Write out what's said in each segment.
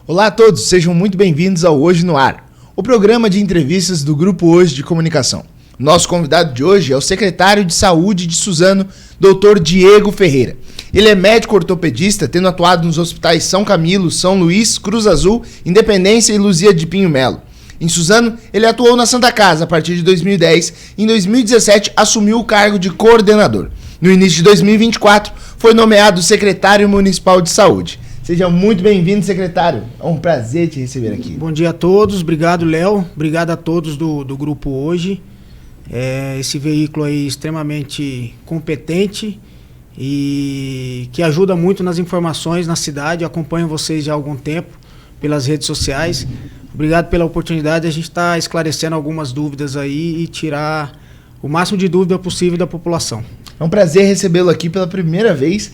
Olá a todos, sejam muito bem-vindos ao Hoje no Ar, o programa de entrevistas do Grupo Hoje de Comunicação. Nosso convidado de hoje é o secretário de Saúde de Suzano, Dr. Diego Ferreira. Ele é médico ortopedista, tendo atuado nos hospitais São Camilo, São Luís, Cruz Azul, Independência e Luzia de Pinho Melo. Em Suzano, ele atuou na Santa Casa a partir de 2010 e em 2017 assumiu o cargo de coordenador. No início de 2024, foi nomeado secretário municipal de saúde. Seja muito bem-vindo, secretário. É um prazer te receber aqui. Bom dia a todos. Obrigado, Léo. Obrigado a todos do Grupo Hoje. Esse veículo aí extremamente competente e que ajuda muito nas informações na cidade. Eu acompanho vocês já há algum tempo pelas redes sociais. Obrigado pela oportunidade de a gente estar esclarecendo algumas dúvidas aí e tirar o máximo de dúvida possível da população. É um prazer recebê-lo aqui pela primeira vez,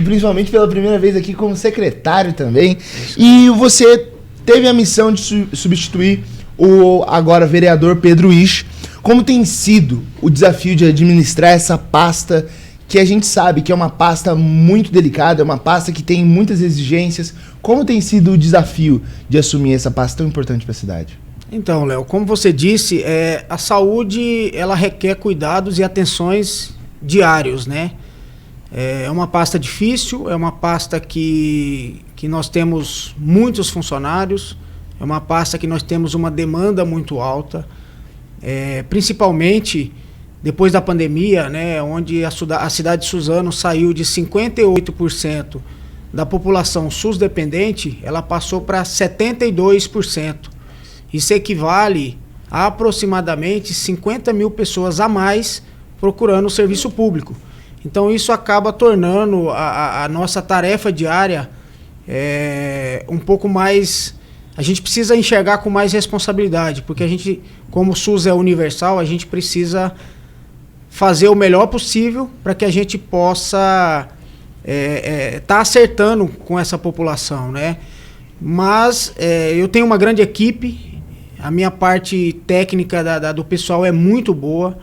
principalmente pela primeira vez aqui como secretário também. E você teve a missão de substituir o agora vereador Pedro Isch. Como tem sido o desafio de administrar essa pasta, que a gente sabe que é uma pasta muito delicada, é uma pasta que tem muitas exigências. Como tem sido o desafio de assumir essa pasta tão importante para a cidade? Então, Léo, como você disse, a saúde ela requer cuidados e atenções diários, né? É uma pasta difícil, é uma pasta que nós temos muitos funcionários, é uma pasta que nós temos uma demanda muito alta, principalmente depois da pandemia, né, onde a cidade de Suzano saiu de 58% da população SUS dependente, ela passou para 72%. Isso equivale a aproximadamente 50 mil pessoas a mais procurando o serviço público. Então isso acaba tornando a nossa tarefa diária um pouco mais... A gente precisa enxergar com mais responsabilidade, porque a gente, como o SUS é universal, a gente precisa fazer o melhor possível para que a gente possa tá acertando com essa população, né? Mas eu tenho uma grande equipe, a minha parte técnica do pessoal é muito boa.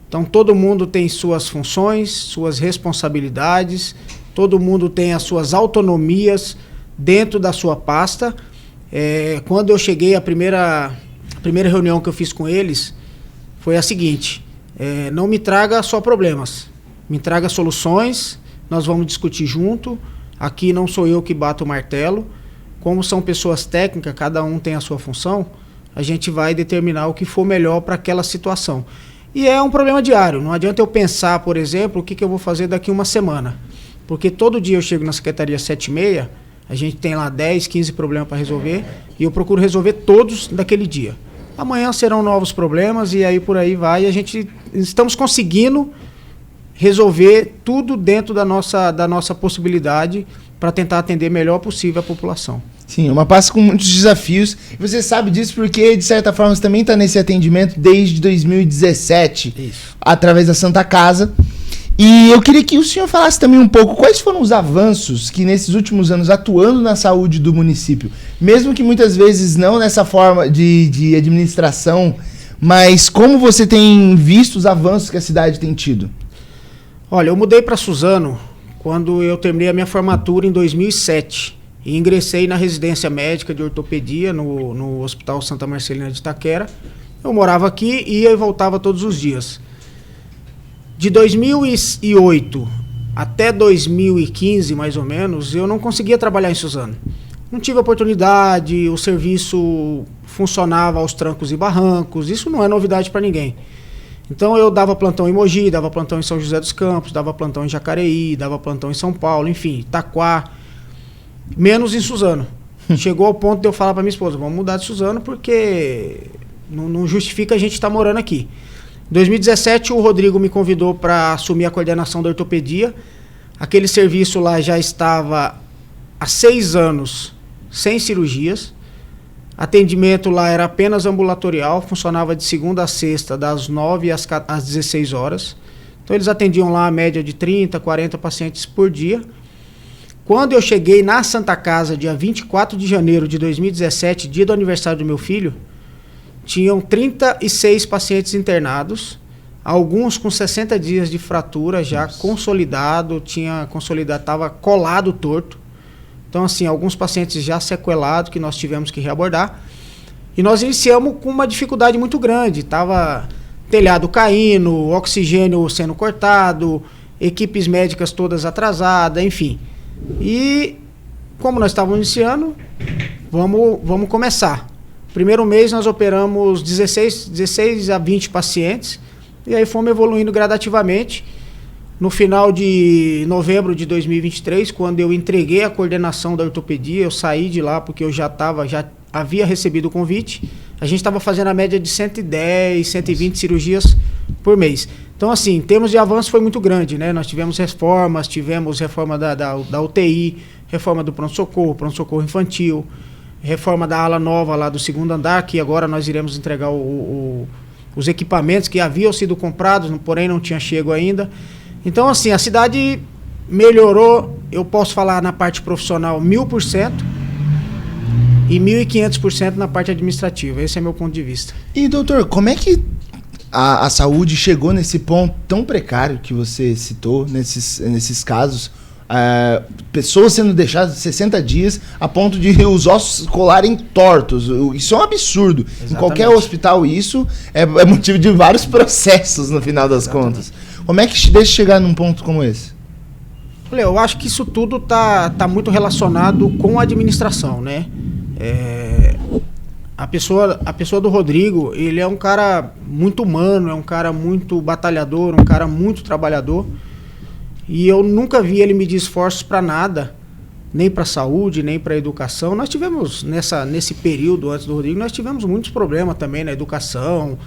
Então todo mundo tem suas funções, suas responsabilidades, todo mundo tem as suas autonomias dentro da sua pasta. Quando eu cheguei, a primeira reunião que eu fiz com eles foi a seguinte: não me traga só problemas, me traga soluções, nós vamos discutir junto. Aqui não sou eu que bato o martelo, como são pessoas técnicas, cada um tem a sua função, a gente vai determinar o que for melhor para aquela situação. E é um problema diário, não adianta eu pensar, por exemplo, o que eu vou fazer daqui uma semana. Porque todo dia eu chego na secretaria às 7h30, a gente tem lá 10, 15 problemas para resolver, e eu procuro resolver todos daquele dia. Amanhã serão novos problemas e aí por aí vai, e estamos conseguindo resolver tudo dentro da nossa possibilidade para tentar atender melhor possível a população. Sim, é uma pasta com muitos desafios. E você sabe disso porque, de certa forma, você também está nesse atendimento desde 2017, Isso. através da Santa Casa. E eu queria que o senhor falasse também um pouco quais foram os avanços que nesses últimos anos, atuando na saúde do município, mesmo que muitas vezes não nessa forma de administração, mas como você tem visto os avanços que a cidade tem tido? Olha, eu mudei para Suzano quando eu terminei a minha formatura em 2007. E ingressei na residência médica de ortopedia no Hospital Santa Marcelina de Itaquera. Eu morava aqui, ia e voltava todos os dias. De 2008 até 2015, mais ou menos, eu não conseguia trabalhar em Suzano. Não tive oportunidade, o serviço funcionava aos trancos e barrancos, isso não é novidade para ninguém. Então eu dava plantão em Mogi, dava plantão em São José dos Campos, dava plantão em Jacareí, dava plantão em São Paulo, enfim, Itaquá. Menos em Suzano. Chegou ao ponto de eu falar para minha esposa, vamos mudar de Suzano porque não justifica a gente estar morando aqui. Em 2017 o Rodrigo me convidou para assumir a coordenação da ortopedia. Aquele serviço lá já estava há 6 anos sem cirurgias. Atendimento lá era apenas ambulatorial, funcionava de segunda a sexta, das 9 às 16 horas. Então eles atendiam lá a média de 30, 40 pacientes por dia. Quando eu cheguei na Santa Casa, dia 24 de janeiro de 2017, dia do aniversário do meu filho, tinham 36 pacientes internados, alguns com 60 dias de fratura já consolidado, estava colado torto. Então, assim, alguns pacientes já sequelados que nós tivemos que reabordar. E nós iniciamos com uma dificuldade muito grande. Tava telhado caindo, oxigênio sendo cortado, equipes médicas todas atrasadas, enfim. E como nós estávamos iniciando, vamos começar. Primeiro mês nós operamos 16 a 20 pacientes e aí fomos evoluindo gradativamente. No final de novembro de 2023, quando eu entreguei a coordenação da ortopedia, eu saí de lá porque eu já havia recebido o convite. A gente estava fazendo a média de 110, 120 cirurgias por mês. Então, assim, em termos de avanço foi muito grande, né? Nós tivemos reforma da UTI, reforma do pronto-socorro infantil, reforma da ala nova lá do segundo andar, que agora nós iremos entregar os equipamentos que haviam sido comprados, porém não tinha chego ainda. Então, assim, a cidade melhorou, eu posso falar na parte profissional 1000% e 1500% na parte administrativa. Esse é meu ponto de vista. E, doutor, como é que a saúde chegou nesse ponto tão precário que você citou, nesses casos? Pessoas sendo deixadas 60 dias a ponto de os ossos colarem tortos. Isso é um absurdo. Exatamente. Em qualquer hospital isso é motivo de vários processos no final das contas. Como é que deixa chegar num ponto como esse? Olha, eu acho que isso tudo tá muito relacionado com a administração, né? A pessoa do Rodrigo, ele é um cara muito humano, é um cara muito batalhador, um cara muito trabalhador. E eu nunca vi ele medir esforços para nada, nem para a saúde, nem para a educação. Nós tivemos, nesse período antes do Rodrigo, nós tivemos muitos problemas também na educação,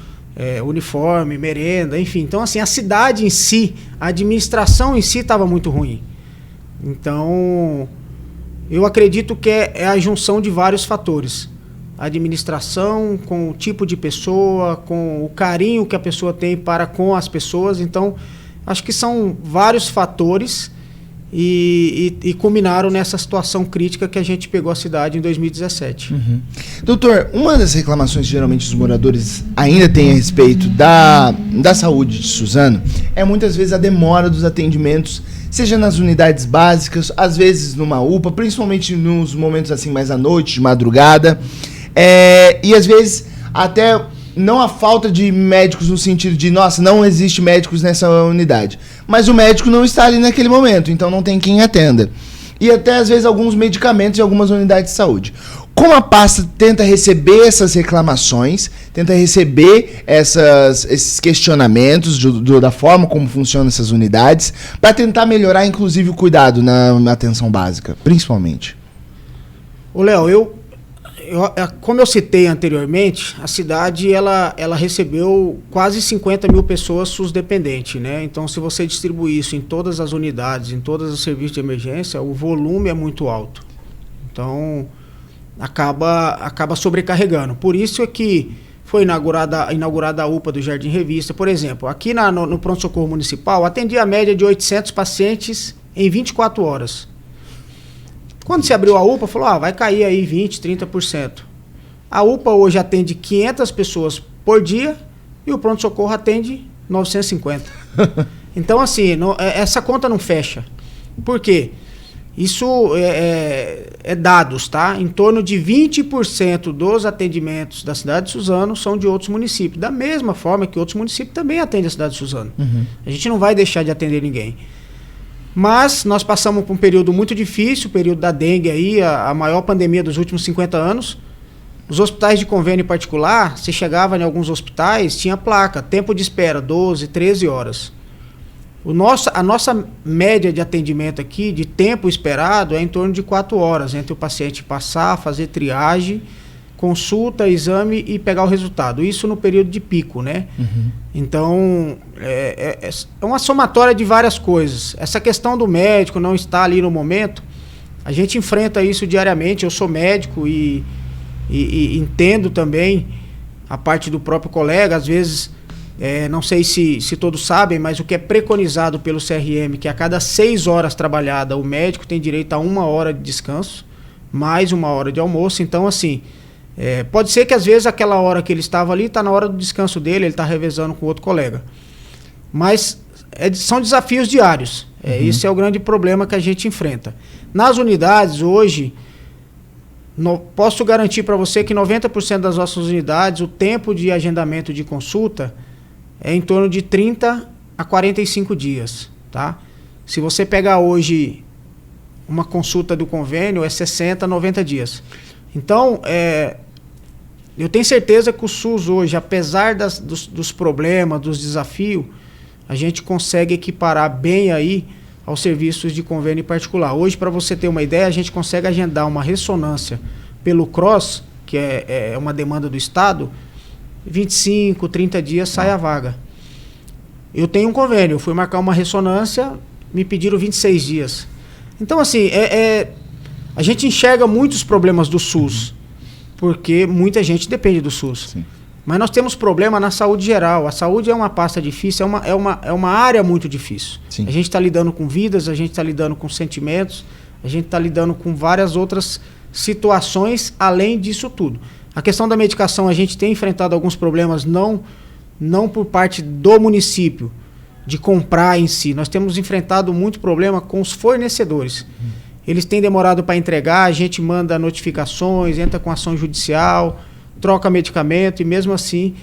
uniforme, merenda, enfim. Então, assim, a cidade em si, a administração em si estava muito ruim. Então, eu acredito que é a junção de vários fatores. A administração, com o tipo de pessoa, com o carinho que a pessoa tem para com as pessoas. Então, acho que são vários fatores e culminaram nessa situação crítica que a gente pegou a cidade em 2017. Uhum. Doutor, uma das reclamações que geralmente os moradores ainda têm a respeito da saúde de Suzano é muitas vezes a demora dos atendimentos, seja nas unidades básicas, às vezes numa UPA, principalmente nos momentos assim mais à noite, de madrugada, e às vezes até não a falta de médicos no sentido de, nossa, não existe médicos nessa unidade, mas o médico não está ali naquele momento, então não tem quem atenda. E até às vezes alguns medicamentos em algumas unidades de saúde. Como a pasta tenta receber essas reclamações, tenta receber esses questionamentos da forma como funcionam essas unidades, para tentar melhorar inclusive o cuidado na atenção básica, principalmente? Ô Léo, como eu citei anteriormente, a cidade ela recebeu quase 50 mil pessoas SUS dependentes, né? Então, se você distribuir isso em todas as unidades, em todos os serviços de emergência, o volume é muito alto. Então, acaba sobrecarregando. Por isso é que foi inaugurada a UPA do Jardim Revista. Por exemplo, aqui no pronto-socorro municipal, atendia a média de 800 pacientes em 24 horas. Quando se abriu a UPA, falou, vai cair aí 20%, 30%. A UPA hoje atende 500 pessoas por dia e o pronto-socorro atende 950. Então, assim, essa conta não fecha. Por quê? Isso é dados, tá? Em torno de 20% dos atendimentos da cidade de Suzano são de outros municípios. Da mesma forma que outros municípios também atendem a cidade de Suzano. Uhum. A gente não vai deixar de atender ninguém. Mas nós passamos por um período muito difícil, o período da dengue aí, a maior pandemia dos últimos 50 anos. Os hospitais de convênio particular, você chegava em alguns hospitais, tinha placa, tempo de espera, 12, 13 horas. A nossa média de atendimento aqui, de tempo esperado, é em torno de 4 horas, entre o paciente passar, fazer triagem, consulta, exame e pegar o resultado. Isso no período de pico, né? Uhum. Então, é uma somatória de várias coisas. Essa questão do médico não estar ali no momento, a gente enfrenta isso diariamente. Eu sou médico e entendo também a parte do próprio colega. Às vezes, não sei se todos sabem, mas o que é preconizado pelo CRM, que a cada 6 horas trabalhadas, o médico tem direito a 1 hora de descanso, mais 1 hora de almoço. Então, assim, pode ser que às vezes aquela hora que ele estava ali está na hora do descanso dele, ele está revezando com outro colega. Mas são desafios diários. Esse é o grande problema que a gente enfrenta. Nas unidades, hoje, posso garantir para você que 90% das nossas unidades, o tempo de agendamento de consulta é em torno de 30 a 45 dias. Tá? Se você pegar hoje uma consulta do convênio, é 60 a 90 dias. Então, eu tenho certeza que o SUS hoje, apesar dos problemas, dos desafios, a gente consegue equiparar bem aí aos serviços de convênio particular. Hoje, para você ter uma ideia, a gente consegue agendar uma ressonância pelo CROSS, que é uma demanda do Estado, 25, 30 dias sai a vaga. Eu tenho um convênio, eu fui marcar uma ressonância, me pediram 26 dias. Então, assim, a gente enxerga muitos problemas do SUS, porque muita gente depende do SUS. Sim. Mas nós temos problema na saúde geral. A saúde é uma pasta difícil, é uma área muito difícil. Sim. A gente está lidando com vidas, a gente está lidando com sentimentos, a gente está lidando com várias outras situações além disso tudo. A questão da medicação, a gente tem enfrentado alguns problemas, não por parte do município, de comprar em si. Nós temos enfrentado muito problema com os fornecedores. Eles têm demorado para entregar, a gente manda notificações, entra com ação judicial, troca medicamento e mesmo assim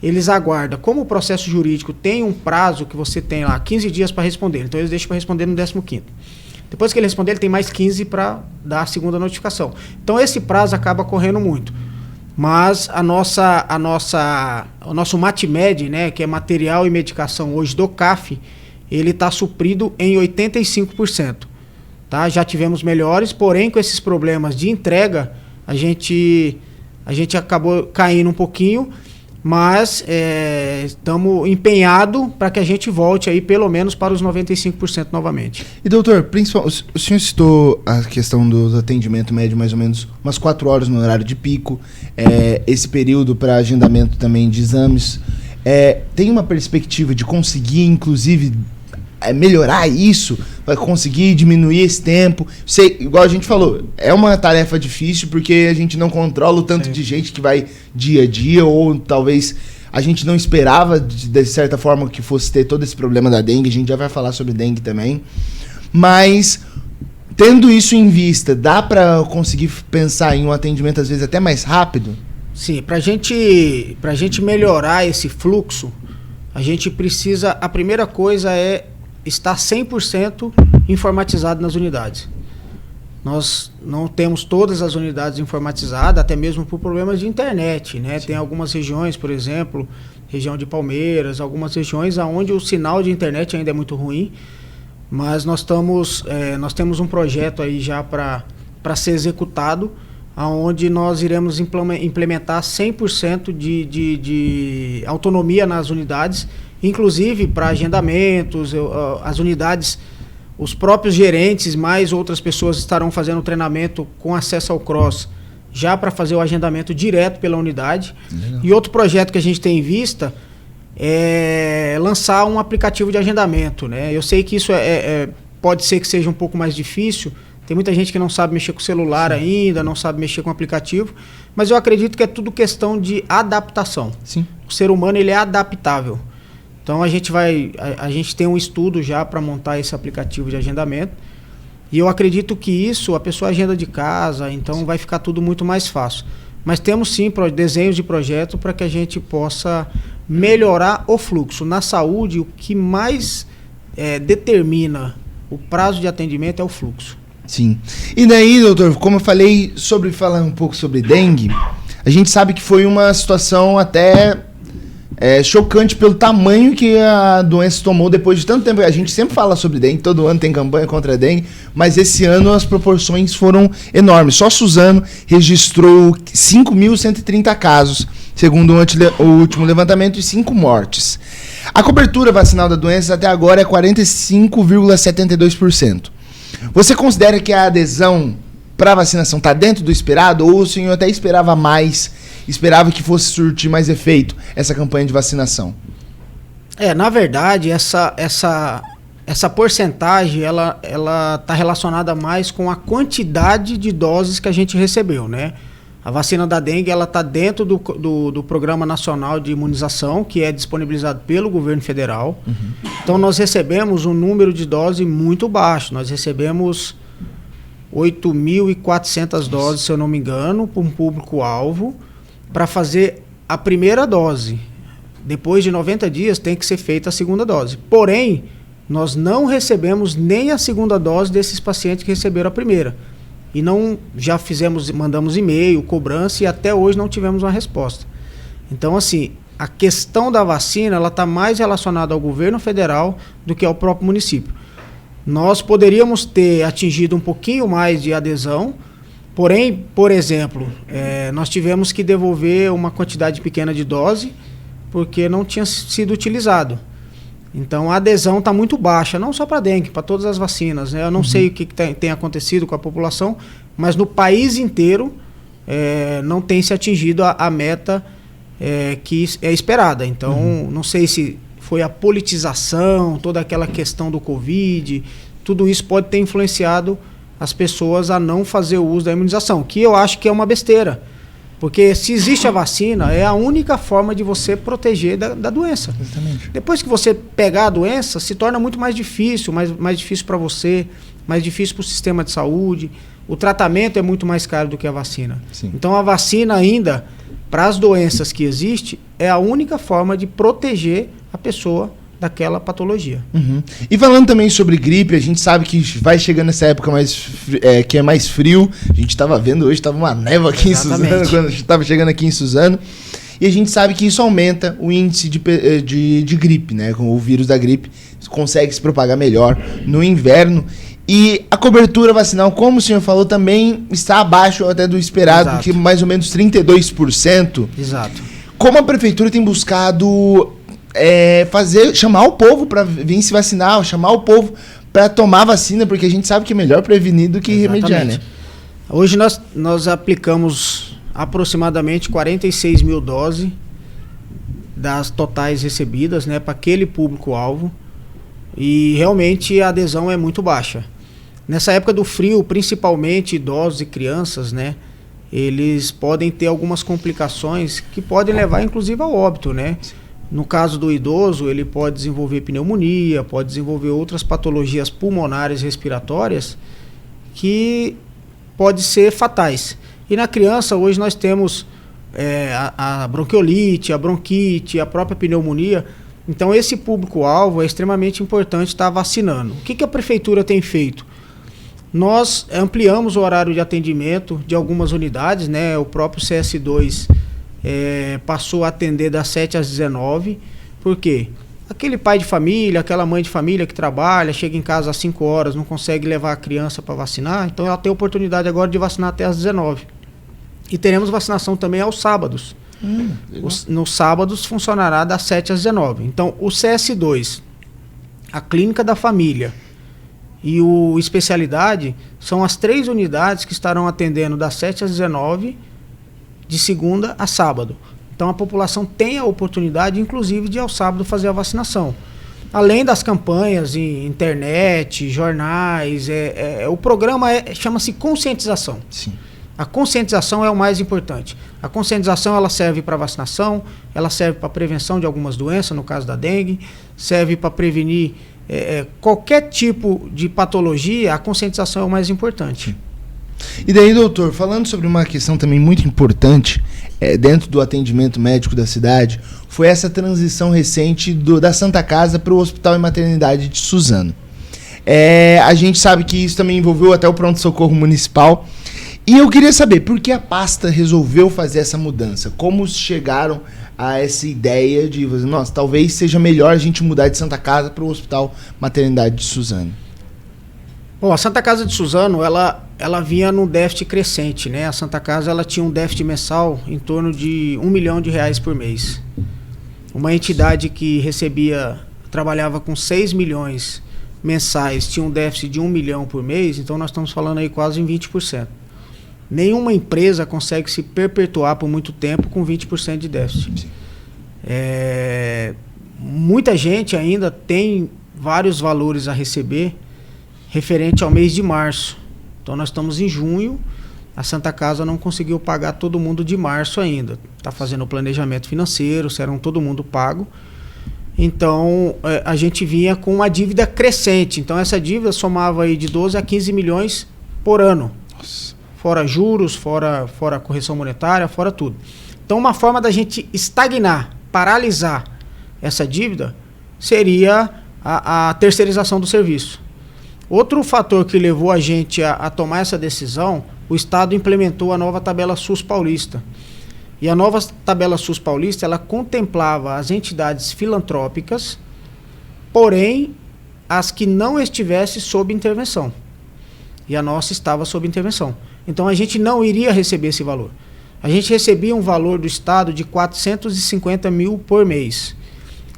eles aguardam. Como o processo jurídico tem um prazo que você tem lá, 15 dias para responder, então eles deixam para responder no 15º. Depois que ele responder, ele tem mais 15 para dar a segunda notificação. Então esse prazo acaba correndo muito. Mas o nosso MatMed, né, que é material e medicação hoje do CAF, ele está suprido em 85%. Tá? Já tivemos melhores, porém com esses problemas de entrega, a gente acabou caindo um pouquinho, mas estamos empenhados para que a gente volte aí pelo menos para os 95% novamente. E doutor, o senhor citou a questão do atendimento médio mais ou menos umas 4 horas no horário de pico, esse período para agendamento também de exames. Tem uma perspectiva de conseguir, inclusive, melhorar isso, para conseguir diminuir esse tempo? Igual a gente falou, é uma tarefa difícil porque a gente não controla o tanto de gente que vai dia a dia, ou talvez a gente não esperava de certa forma que fosse ter todo esse problema da dengue. A gente já vai falar sobre dengue também, mas tendo isso em vista, dá para conseguir pensar em um atendimento às vezes até mais rápido? Sim, pra gente melhorar esse fluxo, a gente precisa, a primeira coisa é estar 100% informatizado nas unidades. Nós não temos todas as unidades informatizadas, até mesmo por problemas de internet, né? Tem algumas regiões, por exemplo, região de Palmeiras, algumas regiões onde o sinal de internet ainda é muito ruim, mas nós temos um projeto aí já para ser executado, onde nós iremos implementar 100% de autonomia nas unidades, inclusive para agendamentos. As unidades, os próprios gerentes, mais outras pessoas estarão fazendo treinamento com acesso ao CROSS, já para fazer o agendamento direto pela unidade. Legal. E outro projeto que a gente tem em vista é lançar um aplicativo de agendamento, né? Eu sei que isso pode ser que seja um pouco mais difícil. Tem muita gente que não sabe mexer com o celular ainda, não sabe mexer com o aplicativo, mas eu acredito que é tudo questão de adaptação. Sim. O ser humano, ele é adaptável. Então a gente tem um estudo já para montar esse aplicativo de agendamento, e eu acredito que isso, a pessoa agenda de casa, então vai ficar tudo muito mais fácil. Mas temos sim desenhos de projeto para que a gente possa melhorar o fluxo. Na saúde, o que mais determina o prazo de atendimento é o fluxo. Sim. E daí, doutor, como eu falei, falar um pouco sobre dengue, a gente sabe que foi uma situação até chocante pelo tamanho que a doença tomou depois de tanto tempo. A gente sempre fala sobre dengue, todo ano tem campanha contra a dengue, mas esse ano as proporções foram enormes. Só Suzano registrou 5.130 casos, segundo o último levantamento, e 5 mortes. A cobertura vacinal da doença até agora é 45,72%. Você considera que a adesão para a vacinação está dentro do esperado, ou o senhor até esperava mais, esperava que fosse surtir mais efeito essa campanha de vacinação? Na verdade, essa porcentagem ela está relacionada mais com a quantidade de doses que a gente recebeu, né? A vacina da dengue ela está dentro do Programa Nacional de Imunização, que é disponibilizado pelo governo federal. Então nós recebemos um número de doses muito baixo. Nós recebemos 8.400 doses, se eu não me engano, para um público-alvo, para fazer a primeira dose. Depois de 90 dias tem que ser feita a segunda dose. Porém, nós não recebemos nem a segunda dose desses pacientes que receberam a primeira. E não, já mandamos e-mail, cobrança, e até hoje não tivemos uma resposta. Então, assim, a questão da vacina, ela está mais relacionada ao governo federal do que ao próprio município. Nós poderíamos ter atingido um pouquinho mais de adesão, porém, por exemplo, nós tivemos que devolver uma quantidade pequena de dose, porque não tinha sido utilizado. Então a adesão está muito baixa, não só para dengue, para todas as vacinas, né? Eu não sei o que tem acontecido com a população, mas no país inteiro não tem se atingido a meta que é esperada. Então não sei se foi a politização, toda aquela questão do Covid, tudo isso pode ter influenciado as pessoas a não fazer o uso da imunização, que eu acho que é uma besteira. Porque se existe a vacina, é a única forma de você proteger da doença. Exatamente. Depois que você pegar a doença, se torna muito mais difícil, mais difícil para você, mais difícil para o sistema de saúde. O tratamento é muito mais caro do que a vacina. Sim. Então a vacina ainda, para as doenças que existem, é a única forma de proteger a pessoa daquela patologia. E falando também sobre gripe, a gente sabe que vai chegando essa época que é mais frio. A gente estava vendo hoje, estava uma névoa aqui em Suzano, quando a gente estava chegando aqui em Suzano. E a gente sabe que isso aumenta o índice de gripe, né? Com o vírus da gripe consegue se propagar melhor no inverno. E a cobertura vacinal, como o senhor falou, também está abaixo até do esperado, Exato. que mais ou menos 32%. Exato. Como a prefeitura tem buscado chamar o povo para vir se vacinar, chamar o povo para tomar vacina, porque a gente sabe que é melhor prevenir do que remediar, né? Hoje nós aplicamos aproximadamente 46 mil doses das totais recebidas, né, para aquele público-alvo, e realmente a adesão é muito baixa. Nessa época do frio, principalmente idosos e crianças, né, eles podem ter algumas complicações que podem levar inclusive ao óbito, né? No caso do idoso, ele pode desenvolver pneumonia, pode desenvolver outras patologias pulmonares respiratórias que podem ser fatais. E na criança, hoje nós temos a bronquiolite, a bronquite, a própria pneumonia. Então esse público-alvo é extremamente importante estar vacinando. O que a prefeitura tem feito? Nós ampliamos o horário de atendimento de algumas unidades, né? O próprio CS2 passou a atender das 7 às 19. Por quê? Aquele pai de família, aquela mãe de família que trabalha, chega em casa às 5 horas, não consegue levar a criança para vacinar, então ela tem a oportunidade agora de vacinar até às 19. E teremos vacinação também aos sábados. Nos sábados funcionará das 7 às 19. Então o CS2, a clínica da família e o especialidade são as 3 unidades que estarão atendendo das 7 às 19, de segunda a sábado. Então a população tem a oportunidade, inclusive, de ao sábado fazer a vacinação. Além das campanhas em internet, jornais, o programa chama-se conscientização. Sim. A conscientização é o mais importante. A conscientização ela serve para vacinação, ela serve para prevenção de algumas doenças, no caso da dengue, serve para prevenir qualquer tipo de patologia. A conscientização é o mais importante. E daí, doutor, falando sobre uma questão também muito importante dentro do atendimento médico da cidade, foi essa transição recente da Santa Casa para o Hospital e Maternidade de Suzano. A gente sabe que isso também envolveu até o pronto-socorro municipal. E eu queria saber, por que a pasta resolveu fazer essa mudança? Como chegaram a essa ideia de, nossa, talvez seja melhor a gente mudar de Santa Casa para o Hospital Maternidade de Suzano? Bom, a Santa Casa de Suzano, ela vinha num déficit crescente, né? A Santa Casa, ela tinha um déficit mensal em torno de R$1 milhão por mês. Uma entidade que trabalhava com 6 milhões mensais, tinha um déficit de 1 milhão por mês, então nós estamos falando aí quase em 20%. Nenhuma empresa consegue se perpetuar por muito tempo com 20% de déficit. Muita gente ainda tem vários valores a receber referente ao mês de março. Então nós estamos em junho a Santa Casa não conseguiu pagar todo mundo de março ainda. Está fazendo o planejamento financeiro, serão todo mundo pago. Então, a gente vinha com uma dívida crescente. Então, essa dívida somava aí de 12 a 15 milhões por ano. Nossa. Fora juros, fora correção monetária, fora tudo. Então, uma forma da gente estagnar, paralisar essa dívida seria a terceirização do serviço. Outro fator que levou a gente a tomar essa decisão, o Estado implementou a nova tabela SUS paulista. E a nova tabela SUS paulista, ela contemplava as entidades filantrópicas, porém, as que não estivessem sob intervenção. E a nossa estava sob intervenção. Então, a gente não iria receber esse valor. A gente recebia um valor do Estado de 450 mil por mês.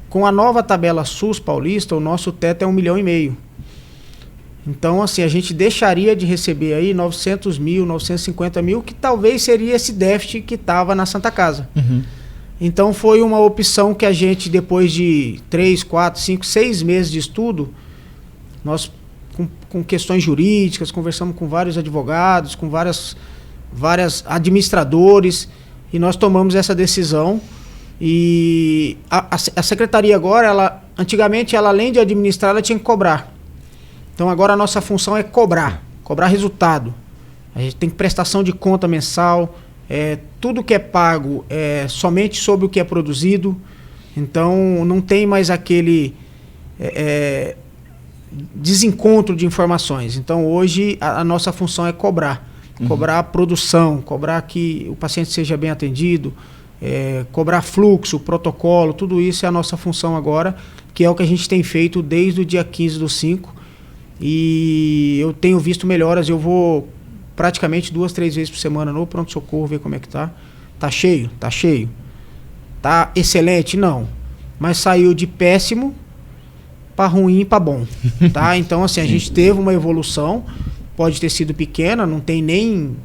Com a nova tabela SUS paulista, o nosso teto é 1,5 milhão. Então, assim, a gente deixaria de receber aí 900 mil, 950 mil, que talvez seria esse déficit que estava na Santa Casa. Uhum. Então, foi uma opção que a gente, depois de 3, 4, 5, 6 meses de estudo, nós, com questões jurídicas, conversamos com vários advogados, com várias administradores, e nós tomamos essa decisão. E a secretaria agora, antigamente, ela além de administrar, ela tinha que cobrar. Então agora a nossa função é cobrar resultado. A gente tem prestação de conta mensal, tudo que é pago é somente sobre o que é produzido. Então não tem mais aquele desencontro de informações. Então hoje a nossa função é cobrar. Cobrar a produção, cobrar que o paciente seja bem atendido, cobrar fluxo, protocolo, tudo isso é a nossa função agora, que é o que a gente tem feito desde o dia 15/5. E eu tenho visto melhoras. Eu vou praticamente 2, 3 vezes por semana no pronto-socorro ver como é que tá. Tá cheio? Tá cheio. Tá excelente? Não. Mas saiu de péssimo para ruim para bom. Tá? Então, assim, a gente teve uma evolução. Pode ter sido pequena, não tem nem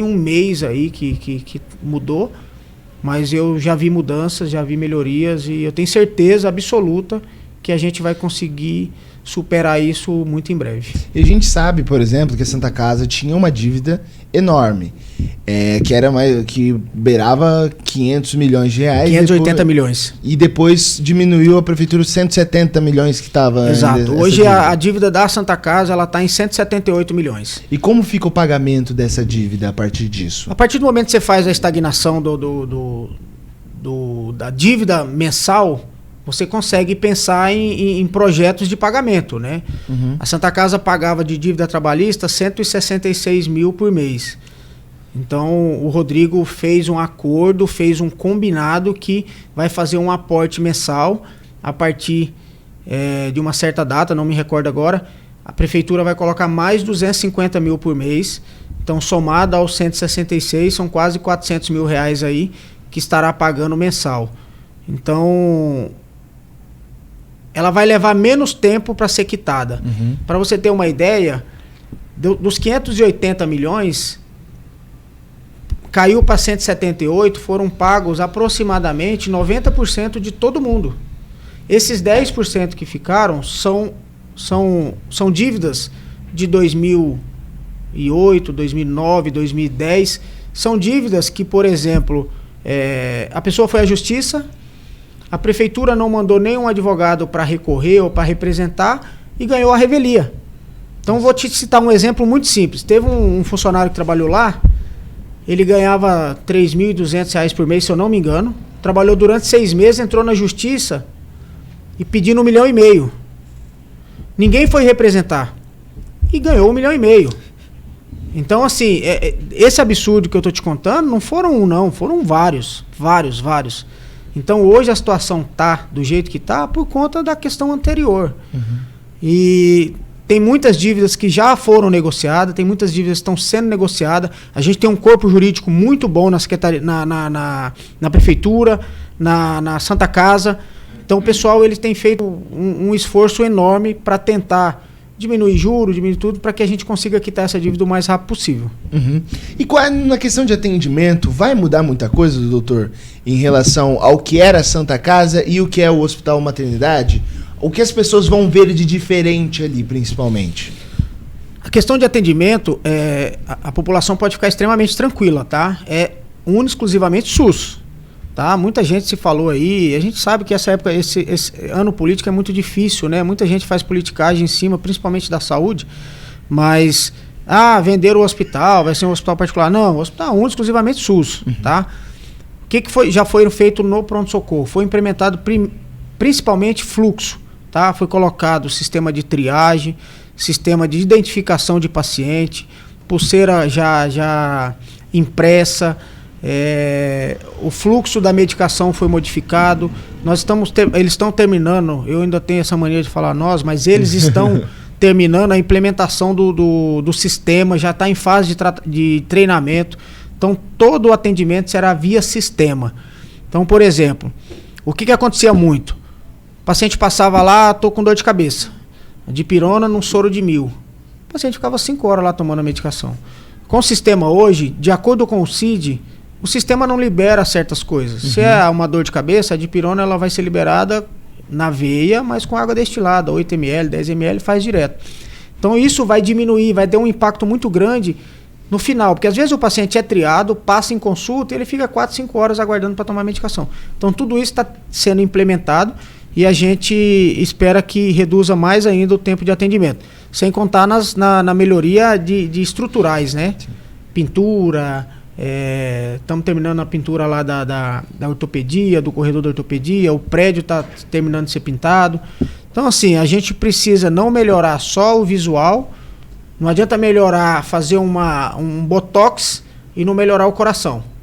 um mês aí que mudou. Mas eu já vi mudanças, já vi melhorias. E eu tenho certeza absoluta que a gente vai conseguir superar isso muito em breve. E a gente sabe, por exemplo, que a Santa Casa tinha uma dívida enorme, que beirava 500 milhões de reais. 580 milhões. E depois diminuiu a prefeitura 170 milhões que estava. Exato. Hoje a dívida da Santa Casa está em 178 milhões. E como fica o pagamento dessa dívida a partir disso? A partir do momento que você faz a estagnação da dívida mensal, você consegue pensar em projetos de pagamento, né? Uhum. A Santa Casa pagava de dívida trabalhista 166 mil por mês. Então, o Rodrigo fez um acordo, fez um combinado que vai fazer um aporte mensal a partir de uma certa data, não me recordo agora. A prefeitura vai colocar mais 250 mil por mês. Então, somado aos 166, são quase 400 mil reais aí que estará pagando mensal. Então, ela vai levar menos tempo para ser quitada. Uhum. Para você ter uma ideia, dos 580 milhões, caiu para 178, foram pagos aproximadamente 90% de todo mundo. Esses 10% que ficaram são dívidas de 2008, 2009, 2010. São dívidas que, por exemplo, a pessoa foi à justiça, a prefeitura não mandou nenhum advogado para recorrer ou para representar e ganhou a revelia. Então, vou te citar um exemplo muito simples. Teve um funcionário que trabalhou lá, ele ganhava R$ 3.200 por mês, se eu não me engano. Trabalhou durante 6 meses, entrou na justiça e pediu 1,5 milhão. Ninguém foi representar e ganhou 1,5 milhão. Então, assim, esse absurdo que eu estou te contando não foram um, não, foram vários. Então, hoje a situação tá do jeito que tá por conta da questão anterior. Uhum. E tem muitas dívidas que já foram negociadas, tem muitas dívidas que estão sendo negociadas. A gente tem um corpo jurídico muito bom na secretaria, na prefeitura, na Santa Casa. Então, o pessoal ele tem feito um esforço enorme para tentar diminuir juros, diminuir tudo, para que a gente consiga quitar essa dívida o mais rápido possível. Uhum. E na questão de atendimento, vai mudar muita coisa, doutor, em relação ao que era a Santa Casa e o que é o Hospital Maternidade? O que as pessoas vão ver de diferente ali, principalmente? A questão de atendimento, a população pode ficar extremamente tranquila, tá? É exclusivamente SUS, tá? Muita gente se falou aí, a gente sabe que essa época, esse ano político é muito difícil, né? Muita gente faz politicagem em cima, principalmente da saúde, mas, vender o hospital, vai ser um hospital particular. Não, o hospital exclusivamente SUS, tá? O que já foi feito no pronto-socorro? Foi implementado principalmente fluxo, tá? Foi colocado sistema de triagem, sistema de identificação de paciente, pulseira já impressa, o fluxo da medicação foi modificado. Eles estão terminando, eu ainda tenho essa mania de falar nós, mas eles estão terminando a implementação do sistema, já está em fase de treinamento. Então, todo o atendimento será via sistema. Então, por exemplo, o que acontecia muito? O paciente passava lá, estou com dor de cabeça. Dipirona num soro de 1.000. O paciente ficava 5 horas lá tomando a medicação. Com o sistema hoje, de acordo com o CID, o sistema não libera certas coisas. Se é uma dor de cabeça, a dipirona ela vai ser liberada na veia, mas com água destilada, 8 ml, 10 ml, faz direto. Então isso vai diminuir, vai ter um impacto muito grande no final, porque às vezes o paciente é triado, passa em consulta e ele fica 4, 5 horas aguardando para tomar a medicação. Então tudo isso está sendo implementado e a gente espera que reduza mais ainda o tempo de atendimento. Sem contar na melhoria de estruturais, né? Sim. Pintura, estamos terminando a pintura lá da ortopedia, do corredor da ortopedia, o prédio está terminando de ser pintado. Então, assim, a gente precisa não melhorar só o visual, não adianta melhorar, fazer um botox e não melhorar o coração.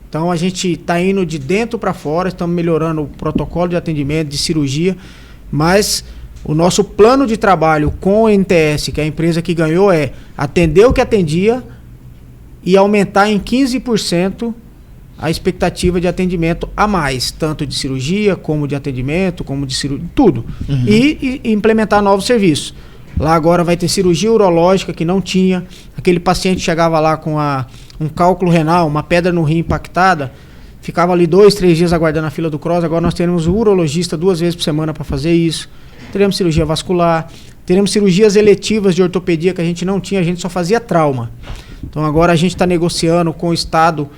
Então a gente está indo de dentro para fora, estamos melhorando o protocolo de atendimento, de cirurgia, mas o nosso plano de trabalho com o NTS, que é a empresa que ganhou, é atender o que atendia e aumentar em 15% a expectativa de atendimento a mais, tanto de cirurgia, como de atendimento, como de cirurgia, tudo. E implementar novos serviços. Lá agora vai ter cirurgia urológica que não tinha, aquele paciente chegava lá com um cálculo renal, uma pedra no rim impactada, ficava ali 2, 3 dias aguardando a fila do CROSS. Agora nós teremos o urologista 2 vezes por semana para fazer isso. Teremos cirurgia vascular, teremos cirurgias eletivas de ortopedia que a gente não tinha, a gente só fazia trauma. Então agora a gente está negociando com o Estado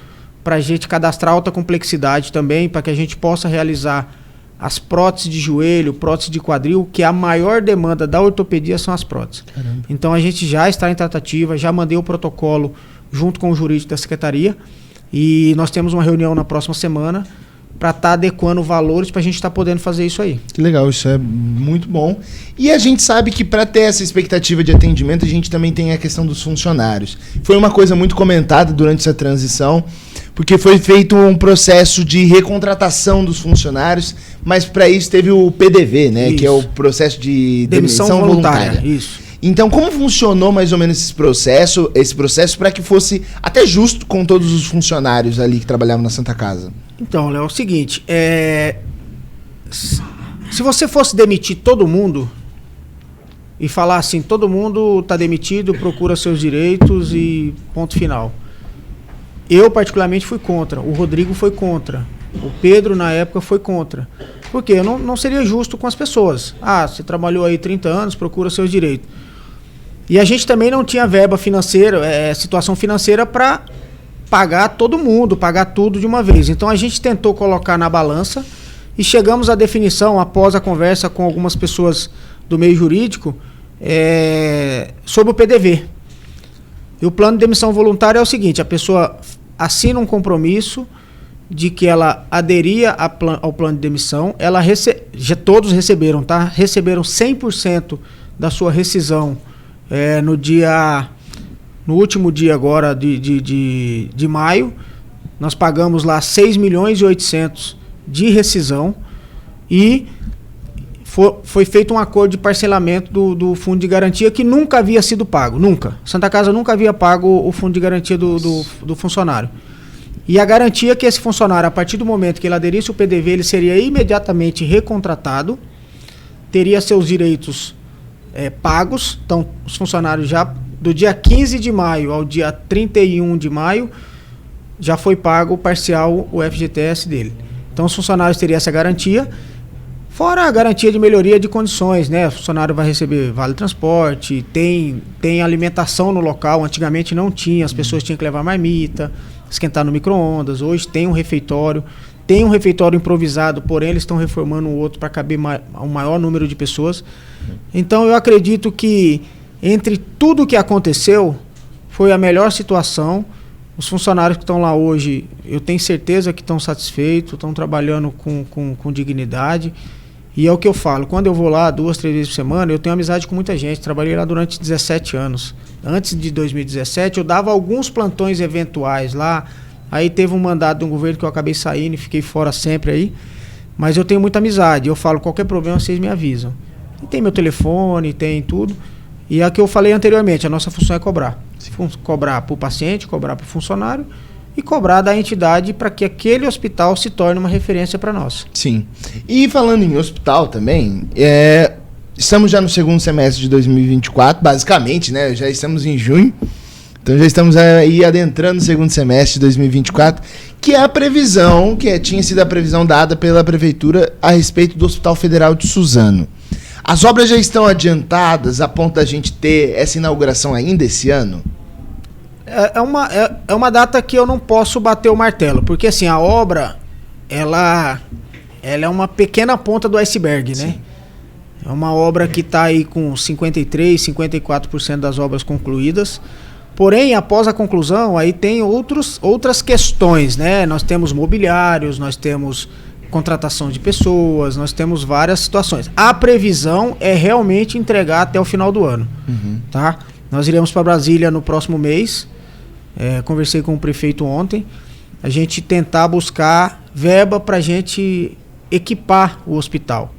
para a gente cadastrar alta complexidade também, para que a gente possa realizar as próteses de joelho, próteses de quadril, que a maior demanda da ortopedia são as próteses. Caramba. Então a gente já está em tratativa, já mandei o protocolo junto com o jurídico da secretaria e nós temos uma reunião na próxima semana para estar adequando valores para a gente estar podendo fazer isso aí. Que legal, isso é muito bom. E a gente sabe que para ter essa expectativa de atendimento, a gente também tem a questão dos funcionários. Foi uma coisa muito comentada durante essa transição, porque foi feito um processo de recontratação dos funcionários, mas para isso teve o PDV, né? Isso. Que é o processo de demissão voluntária. Isso. Então, como funcionou mais ou menos esse processo para que fosse até justo com todos os funcionários ali que trabalhavam na Santa Casa? Então, Léo, é o seguinte, se você fosse demitir todo mundo e falar assim, todo mundo está demitido, procura seus direitos e ponto final. Eu, particularmente, fui contra. O Rodrigo foi contra. O Pedro, na época, foi contra. Porque não seria justo com as pessoas. Você trabalhou aí 30 anos, procura seus direitos. E a gente também não tinha verba financeira, situação financeira para pagar todo mundo, pagar tudo de uma vez. Então a gente tentou colocar na balança e chegamos à definição, após a conversa com algumas pessoas do meio jurídico, sobre o PDV. E o plano de demissão voluntária é o seguinte, a pessoa assina um compromisso de que ela aderia ao plano de demissão, todos receberam, tá? Receberam 100% da sua rescisão no último dia agora de maio. Nós pagamos lá 6.800.000 de rescisão e foi feito um acordo de parcelamento do fundo de garantia que nunca havia sido pago, nunca. Santa Casa nunca havia pago o fundo de garantia do funcionário. E a garantia é que esse funcionário, a partir do momento que ele aderisse ao PDV, ele seria imediatamente recontratado, teria seus direitos pagos. Então, os funcionários já do dia 15 de maio ao dia 31 de maio, já foi pago parcial o FGTS dele. Então, os funcionários teriam essa garantia. Fora a garantia de melhoria de condições, né? O funcionário vai receber vale transporte, tem alimentação no local, antigamente não tinha, as pessoas tinham que levar marmita, esquentar no micro-ondas, hoje tem um refeitório improvisado, porém eles estão reformando um outro para caber um maior número de pessoas. Então eu acredito que entre tudo que aconteceu, foi a melhor situação. Os funcionários que estão lá hoje, eu tenho certeza que estão satisfeitos, estão trabalhando com dignidade. E é o que eu falo, quando eu vou lá 2, 3 vezes por semana, eu tenho amizade com muita gente. Trabalhei lá durante 17 anos. Antes de 2017, eu dava alguns plantões eventuais lá. Aí teve um mandato de um governo que eu acabei saindo e fiquei fora sempre aí. Mas eu tenho muita amizade. Eu falo, qualquer problema vocês me avisam. E tem meu telefone, tem tudo. E é o que eu falei anteriormente, a nossa função é cobrar. Cobrar para o paciente, cobrar para o funcionário e cobrar da entidade para que aquele hospital se torne uma referência para nós. Sim. E falando em hospital também, estamos já no segundo semestre de 2024, basicamente, né? Já estamos em junho, então já estamos aí adentrando o segundo semestre de 2024, que é a previsão, tinha sido a previsão dada pela Prefeitura a respeito do Hospital Federal de Suzano. As obras já estão adiantadas a ponto da gente ter essa inauguração ainda esse ano? É uma data que eu não posso bater o martelo, porque assim, a obra, ela é uma pequena ponta do iceberg, né? Sim. É uma obra que está aí com 53%, 54% das obras concluídas, porém, após a conclusão, aí tem outras questões, né? Nós temos mobiliários, nós temos contratação de pessoas, nós temos várias situações. A previsão é realmente entregar até o final do ano, tá? Nós iremos para Brasília no próximo mês, conversei com o prefeito ontem, a gente tentar buscar verba para a gente equipar o hospital.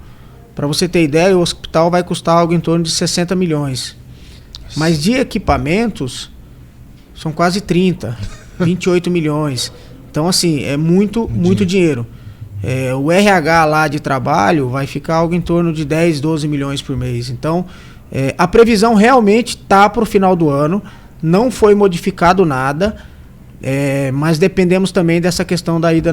Para você ter ideia, o hospital vai custar algo em torno de 60 milhões. Mas de equipamentos, são quase 30, 28 milhões. Então, assim, é muito dinheiro. O RH lá de trabalho vai ficar algo em torno de 10, 12 milhões por mês. Então, a previsão realmente está para o final do ano, não foi modificado nada, mas dependemos também dessa questão da ida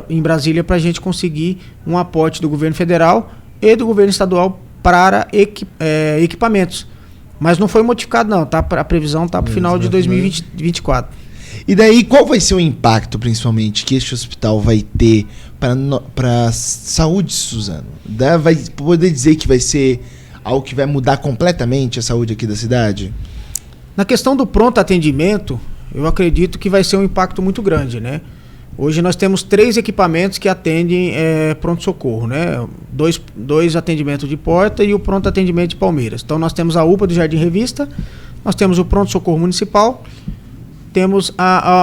em Brasília para a gente conseguir um aporte do governo federal e do governo estadual para equipamentos. Mas não foi modificado não, tá? A previsão está para o final de 2024. E daí, qual vai ser o impacto, principalmente, que este hospital vai ter para a saúde de Suzano? Vai poder dizer que vai ser algo que vai mudar completamente a saúde aqui da cidade? Na questão do pronto atendimento, eu acredito que vai ser um impacto muito grande, né? Hoje nós temos 3 equipamentos que atendem pronto-socorro, né? Dois atendimentos de porta e o pronto atendimento de Palmeiras. Então nós temos a UPA do Jardim Revista, nós temos o pronto-socorro municipal, temos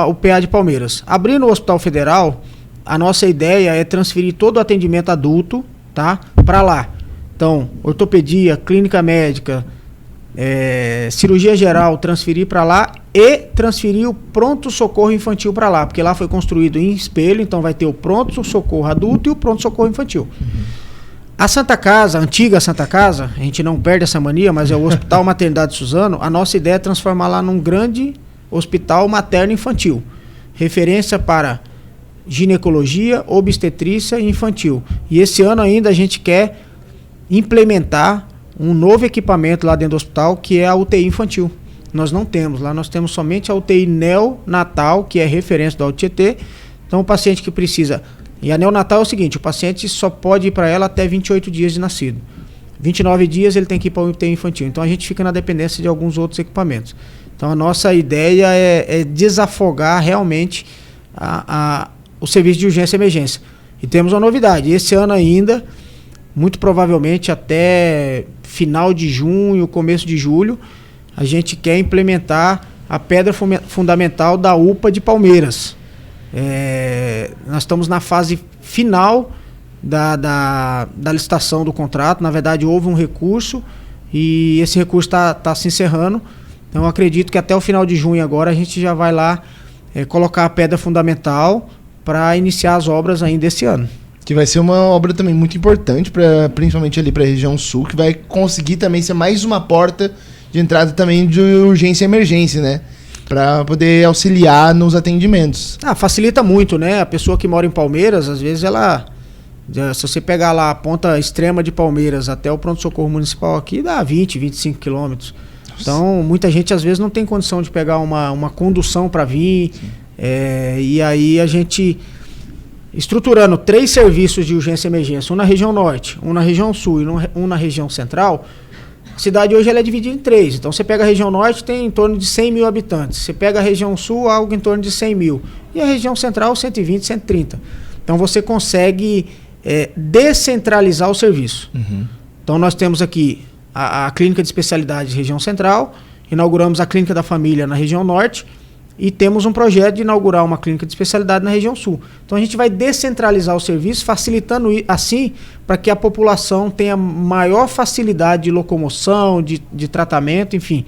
o PA de Palmeiras. Abrindo o Hospital Federal, a nossa ideia é transferir todo o atendimento adulto, tá, para lá. Então, ortopedia, clínica médica, cirurgia geral, transferir para lá e transferir o pronto-socorro infantil para lá, porque lá foi construído em espelho, então vai ter o pronto-socorro adulto e o pronto-socorro infantil. A Santa Casa, a antiga Santa Casa, a gente não perde essa mania, mas é o Hospital Maternidade Suzano, a nossa ideia é transformar lá num grande hospital materno-infantil, referência para ginecologia, obstetrícia e infantil. E esse ano ainda a gente quer implementar um novo equipamento lá dentro do hospital, que é a UTI infantil. Nós não temos, lá nós temos somente a UTI neonatal, que é referência da UTT. Então o paciente que precisa... E a neonatal é o seguinte, o paciente só pode ir para ela até 28 dias de nascido. 29 dias ele tem que ir para a UTI infantil. Então a gente fica na dependência de alguns outros equipamentos. Então a nossa ideia é desafogar realmente o serviço de urgência e emergência. E temos uma novidade, esse ano ainda, muito provavelmente até final de junho, começo de julho, a gente quer implementar a pedra fundamental da UPA de Palmeiras. Nós estamos na fase final da licitação do contrato. Na verdade, houve um recurso e esse recurso está se encerrando. Então, eu acredito que até o final de junho agora a gente já vai lá colocar a pedra fundamental para iniciar as obras ainda esse ano. Que vai ser uma obra também muito importante, principalmente ali para a região sul, que vai conseguir também ser mais uma porta de entrada também de urgência e emergência, né? Para poder auxiliar nos atendimentos. Facilita muito, né? A pessoa que mora em Palmeiras, às vezes ela Se você pegar lá a ponta extrema de Palmeiras até o pronto-socorro municipal aqui, dá 20, 25 quilômetros. Então, muita gente às vezes não tem condição de pegar uma condução para vir. E aí a gente, estruturando 3 serviços de urgência e emergência, um na região norte, um na região sul e um na região central, a cidade hoje ela é dividida em 3. Então, você pega a região norte, tem em torno de 100 mil habitantes. Você pega a região sul, algo em torno de 100 mil. E a região central, 120, 130. Então, você consegue descentralizar o serviço. Uhum. Então, nós temos aqui a clínica de especialidades região central, inauguramos a clínica da família na região norte e temos um projeto de inaugurar uma clínica de especialidade na região sul. Então a gente vai descentralizar o serviço, facilitando assim para que a população tenha maior facilidade de locomoção, de tratamento, enfim.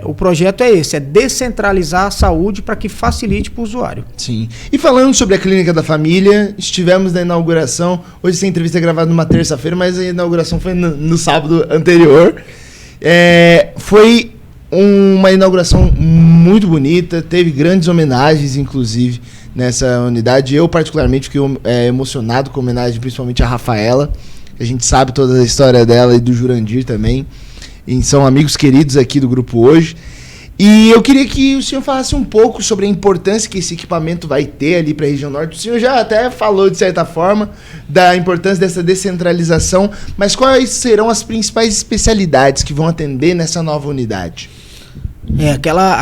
O projeto é esse, é descentralizar a saúde para que facilite para o usuário. Sim. E falando sobre a Clínica da Família, estivemos na inauguração. Hoje essa entrevista é gravada numa terça-feira, mas a inauguração foi no sábado anterior. Foi uma inauguração muito bonita, teve grandes homenagens, inclusive, nessa unidade. Eu, particularmente, fiquei emocionado com a homenagem, principalmente a Rafaela. A gente sabe toda a história dela e do Jurandir também. E são amigos queridos aqui do Grupo Hoje. E eu queria que o senhor falasse um pouco sobre a importância que esse equipamento vai ter ali para a região norte. O senhor já até falou, de certa forma, da importância dessa descentralização, mas quais serão as principais especialidades que vão atender nessa nova unidade?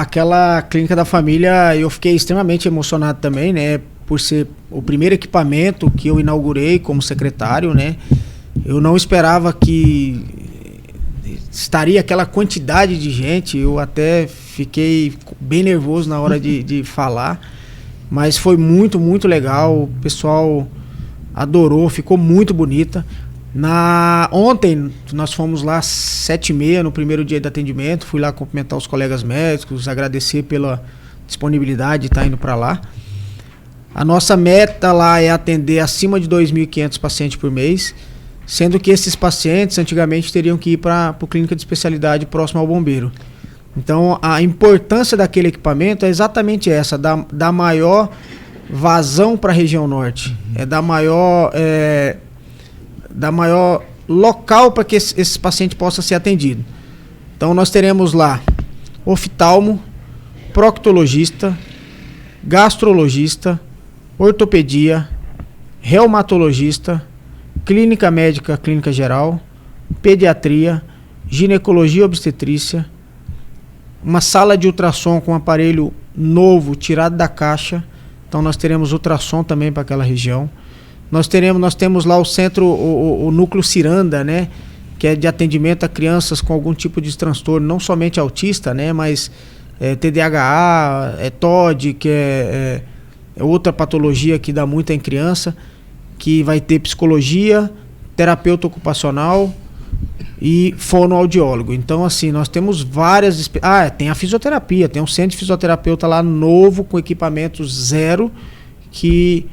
Aquela clínica da família, eu fiquei extremamente emocionado também, né? Por ser o primeiro equipamento que eu inaugurei como secretário, né? Eu não esperava que estaria aquela quantidade de gente, eu até fiquei bem nervoso na hora de falar, mas foi muito, muito legal, o pessoal adorou, ficou muito bonita. Ontem nós fomos lá às 7h30 no primeiro dia de atendimento, fui lá cumprimentar os colegas médicos, agradecer pela disponibilidade de estar indo para lá. A nossa meta lá é atender acima de 2.500 pacientes por mês, sendo que esses pacientes antigamente teriam que ir para a clínica de especialidade próxima ao bombeiro. Então a importância daquele equipamento é exatamente essa, da maior vazão para a região norte, da maior local para que esse paciente possa ser atendido. Então nós teremos lá oftalmo, proctologista, gastrologista, ortopedia, reumatologista, clínica médica, clínica geral, pediatria, ginecologia e obstetrícia, uma sala de ultrassom com aparelho novo, tirado da caixa. Então nós teremos ultrassom também para aquela região. Nós temos lá o centro, o núcleo Ciranda, né, que é de atendimento a crianças com algum tipo de transtorno, não somente autista, né, mas TDAH, TOD, que é outra patologia que dá muito em criança, que vai ter psicologia, terapeuta ocupacional e fonoaudiólogo. Então, assim, nós temos várias... tem a fisioterapia, tem um centro de fisioterapeuta lá novo, com equipamento zero, que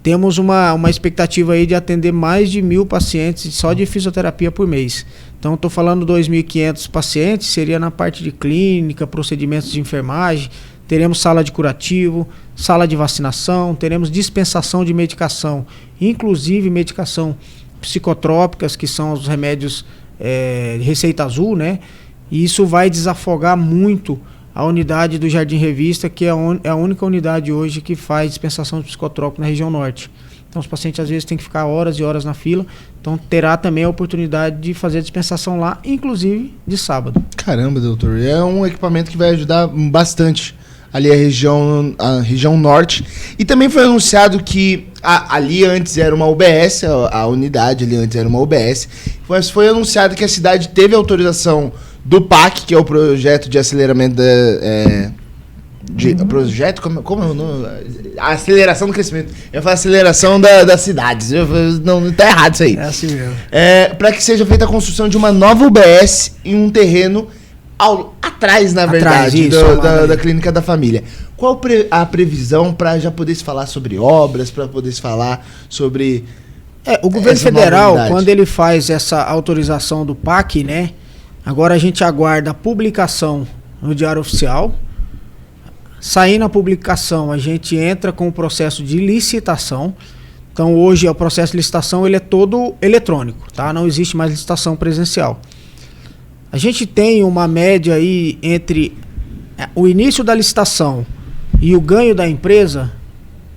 temos uma expectativa aí de atender mais de 1.000 pacientes só de fisioterapia por mês. Então, estou falando 2.500 pacientes, seria na parte de clínica, procedimentos de enfermagem, teremos sala de curativo, sala de vacinação, teremos dispensação de medicação, inclusive medicação psicotrópicas, que são os remédios de receita azul, né? E isso vai desafogar muito a unidade do Jardim Revista, que é a única unidade hoje que faz dispensação de psicotrópico na região norte. Então os pacientes às vezes têm que ficar horas e horas na fila, então terá também a oportunidade de fazer a dispensação lá, inclusive de sábado. Caramba, doutor, é um equipamento que vai ajudar bastante ali a região norte. E também foi anunciado que ali antes era uma UBS, a unidade ali antes era uma UBS, mas foi anunciado que a cidade teve autorização do PAC, que é o projeto de aceleramento projeto, como é o nome? A aceleração do crescimento. Eu falo aceleração das cidades. Não tá errado isso aí. É assim mesmo. Para que seja feita a construção de uma nova UBS em um terreno atrás, na verdade, da Clínica da Família. Qual a previsão para já poder se falar sobre obras, para poder se falar sobre... o governo federal, quando ele faz essa autorização do PAC, né? Agora a gente aguarda a publicação no Diário Oficial. Saindo a publicação, a gente entra com o processo de licitação. Então hoje o processo de licitação ele é todo eletrônico, tá? Não existe mais licitação presencial. A gente tem uma média aí entre o início da licitação e o ganho da empresa,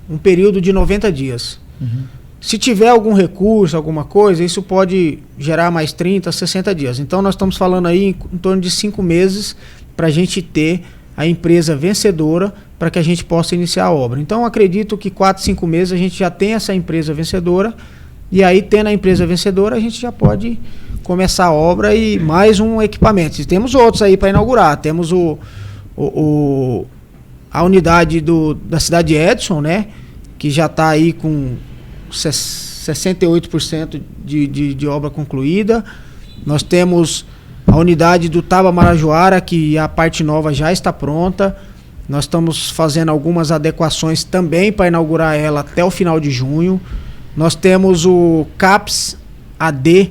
um período de 90 dias. Se tiver algum recurso, alguma coisa, isso pode gerar mais 30, 60 dias. Então nós estamos falando aí em torno de 5 meses para a gente ter a empresa vencedora para que a gente possa iniciar a obra. Então acredito que 4, 5 meses a gente já tem essa empresa vencedora, e aí tendo a empresa vencedora a gente já pode começar a obra e mais um equipamento. E temos outros aí para inaugurar. Temos a unidade da cidade de Edson, né, que já está aí com 68% de obra concluída. Nós temos a unidade do Taba Marajoara, que a parte nova já está pronta. Nós estamos fazendo algumas adequações também para inaugurar ela até o final de junho. Nós temos o CAPS AD,